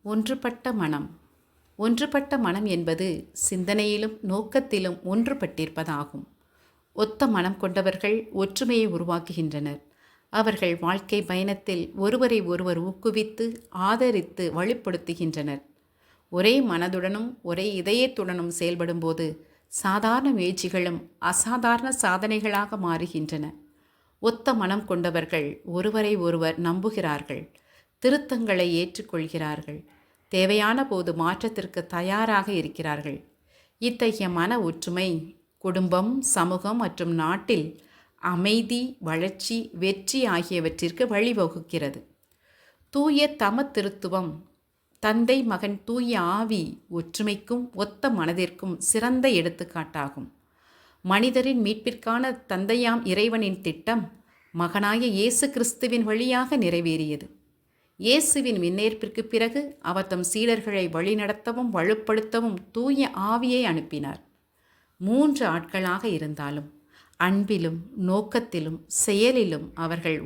ஒன்றுபட்ட மனம். ஒன்றுபட்ட மனம் என்பது சிந்தனையிலும் நோக்கத்திலும் ஒன்றுபட்டிருப்பதாகும். ஒத்த மனம் கொண்டவர்கள் ஒற்றுமையை உருவாக்குகின்றனர். அவர்கள் வாழ்க்கை பயணத்தில் ஒருவரை ஒருவர் ஊக்குவித்து ஆதரித்து வலுப்படுத்துகின்றனர். ஒரே மனதுடனும் ஒரே இதயத்துடனும் செயல்படும்போது சாதாரண முயற்சிகளும் அசாதாரண சாதனைகளாக மாறுகின்றன. ஒத்த மனம் கொண்டவர்கள் ஒருவரை ஒருவர் நம்புகிறார்கள், திருத்தங்களை ஏற்றுக்கொள்கிறார்கள், தேவையான போது மாற்றத்திற்கு தயாராக இருக்கிறார்கள். இத்தகைய மன ஒற்றுமை குடும்பம், சமூகம் மற்றும் நாட்டில் அமைதி, வளர்ச்சி, வெற்றி ஆகியவற்றிற்கு வழிவகுக்கிறது. தூய தம திருத்துவம், தந்தை மகன் தூய ஆவி ஒற்றுமைக்கும் ஒத்த மனதிற்கும் சிறந்த எடுத்துக்காட்டாகும். மனிதரின் மீட்பிற்கான தந்தையாம் இறைவனின் திட்டம் மகனாய இயேசு கிறிஸ்துவின் வழியாக நிறைவேறியது. இயேசுவின் விண்ணேற்பிற்கு பிறகு அவர் தம் சீடர்களை வழிநடத்தவும் வலுப்படுத்தவும் தூய ஆவியை அனுப்பினார். 3 ஆட்களாக இருந்தாலும் அன்பிலும் நோக்கத்திலும் செயலிலும் அவர்கள்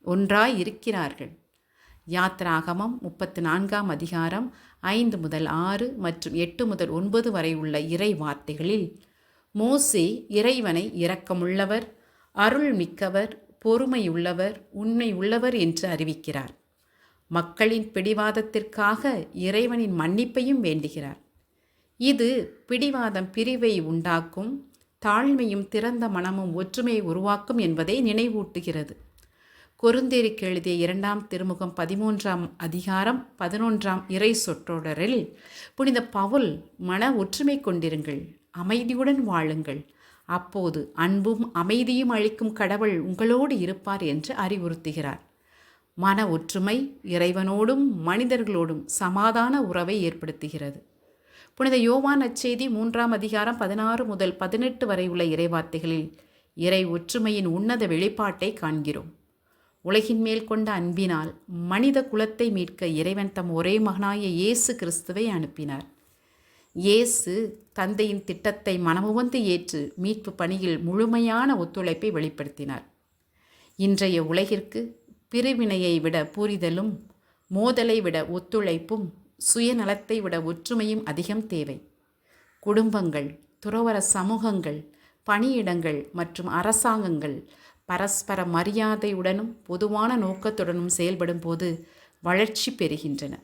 ஒன்றாயிருக்கிறார்கள். யாத்ராகமம் 34ஆம் அதிகாரம் 5 முதல் 6 மற்றும் 8 முதல் 9 வரை உள்ள இறை வார்த்தைகளில் மோசே இறைவனை இரக்கமுள்ளவர், அருள் மிக்கவர், பொறுமையுள்ளவர், உண்மை உள்ளவர் என்று அறிவிக்கிறார். மக்களின் பிடிவாதத்திற்காக இறைவனின் மன்னிப்பையும் வேண்டுகிறார். இது பிடிவாதம் பிரிவை உண்டாக்கும், தாழ்மையும் திறந்த மனமும் ஒற்றுமையை உருவாக்கும் என்பதை நினைவூட்டுகிறது. கொரிந்தியருக்கு எழுதிய 2ஆம் திருமுகம் 13ஆம் அதிகாரம் 11ஆம் இறை சொற்றொடரில் புனித பவுல் மன ஒற்றுமை கொண்டிருங்கள், அமைதியுடன் வாழுங்கள், அப்போது அன்பும் அமைதியும் அளிக்கும் கடவுள் உங்களோடு இருப்பார் என்று அறிவுறுத்துகிறார். மன ஒற்றுமை இறைவனோடும் மனிதர்களோடும் சமாதான உறவை ஏற்படுத்துகிறது. புனித யோவான் நற்செய்தி 3ஆம் அதிகாரம் 16 முதல் 18 வரை உள்ள இறைவார்த்தைகளில் இறை ஒற்றுமையின் உன்னத வெளிப்பாட்டை காண்கிறோம். உலகின் மேல் கொண்ட அன்பினால் மனித குலத்தை மீட்க இறைவன் தம் ஒரே மகனாய இயேசு கிறிஸ்துவை அனுப்பினார். இயேசு தந்தையின் திட்டத்தை மனமுவந்து ஏற்று மீட்பு பணியில் முழுமையான ஒத்துழைப்பை வெளிப்படுத்தினார். இன்றைய உலகிற்கு பிரிவினையை விட புரிதலும், மோதலை விட ஒத்துழைப்பும், சுயநலத்தை விட ஒற்றுமையும் அதிகம் தேவை. குடும்பங்கள், துறவற சமூகங்கள், பணியிடங்கள் மற்றும் அரசாங்கங்கள் பரஸ்பர மரியாதையுடனும் பொதுவான நோக்கத்துடனும் செயல்படும் போது வளர்ச்சி பெறுகின்றன.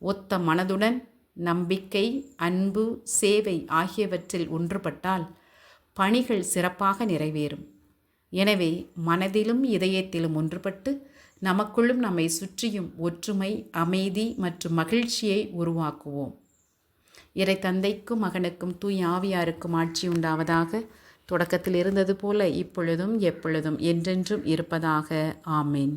ஒத்த மனதுடன் நம்பிக்கை, அன்பு, சேவை ஆகியவற்றில் ஒன்றுபட்டால் பணிகள் சிறப்பாக நிறைவேறும். எனவே மனதிலும் இதயத்திலும் ஒன்றுபட்டு நமக்குள்ளும் நம்மை சுற்றியும் ஒற்றுமை, அமைதி மற்றும் மகிழ்ச்சியை உருவாக்குவோம். இறை தந்தைக்கும் மகனுக்கும் தூய ஆவியாருக்கும் ஆட்சி உண்டாவதாக. தொடக்கத்தில் இருந்தது போல இப்பொழுதும் எப்பொழுதும் என்றென்றும் இருப்பதாக. ஆமேன்.